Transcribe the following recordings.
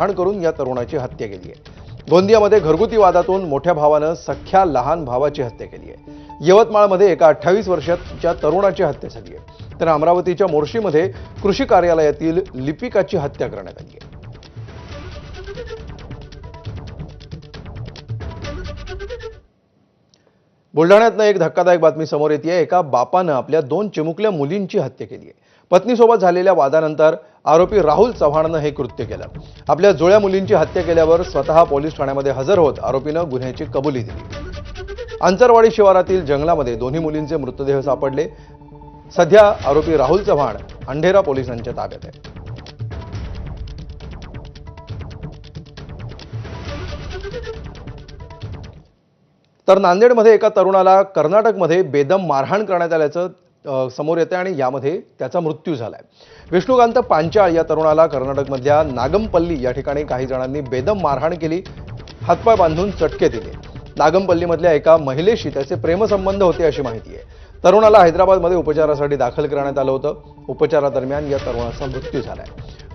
मारहाण करून या तरुणाची हत्या केली आहे। गोंदियामध्ये घरगुती वादातून मोठ्या भावानं सख्या लहान भावाची हत्या केली आहे। यवतमाळमध्ये एका 28 वर्षाच्या तरुणाची हत्या झाली आहे, तर अमरावतीच्या मोर्शीमध्ये कृषी कार्यालयातील लिपिकाची हत्या करण्यात आली आहे। बुलढाण्यातनं एक धक्कादायक बातमी समोर येते आहे। एका बापानं आपल्या 2 चिमुकल्या मुलींची हत्या केली आहे। पत्नीसोबत झालेल्या वादानंतर आरोपी राहुल चव्हाणनं हे कृत्य केलं। आपल्या जुळ्या मुलींची हत्या केल्यावर स्वतः पोलीस ठाण्यामध्ये हजर होत आरोपीनं गुन्ह्याची कबुली दिली। अंतरवाडी शिवारातील जंगलामध्ये दोन्ही मुलींचे मृतदेह सापडले। सध्या आरोपी राहुल चव्हाण अंढेरा पोलिसांच्या ताब्यात आहे। तर नांदेडमध्ये एका तरुणाला कर्नाटकमध्ये बेदम मारहाण करण्यात आल्याचं समोर येते आणि यामध्ये त्याचा मृत्यू झालाय। विष्णुकांत पांचाळ या तरुणाला कर्नाटकमधल्या नागमपल्ली या ठिकाणी काही जणांनी बेदम मारहाण केली, हातपाय बांधून चटके दिले। नागमपल्लीमधल्या एका महिलेशी त्याचे प्रेमसंबंध होते अशी माहिती आहे। तरुणाला हैदराबादमध्ये उपचारासाठी दाखल करण्यात आलं होतं। उपचारादरम्यान या तरुणाचा मृत्यू झालाय।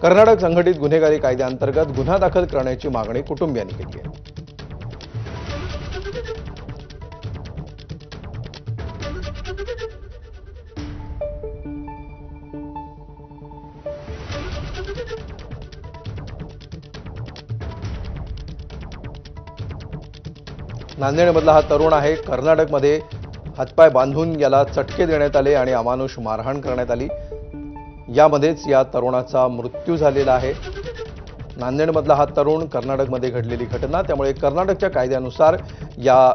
कर्नाटक संघटित गुन्हेगारी कायद्याअंतर्गत गुन्हा दाखल करण्याची मागणी कुटुंबियांनी केली आहे। नांदेडमधला हा तरुण आहे। कर्नाटकमध्ये हातपाय बांधून याला चटके देण्यात आले आणि अमानुष मारहाण करण्यात आली। यामध्येच या तरुणाचा मृत्यू झालेला आहे। नांदेडमधला हा तरुण, कर्नाटकमध्ये घडलेली घटना, त्यामुळे कर्नाटकच्या कायद्यानुसार या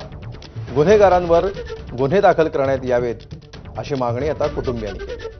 गुन्हेगारांवर गुन्हे दाखल करण्यात यावेत अशी मागणी आता कुटुंबियांनी केली आहे।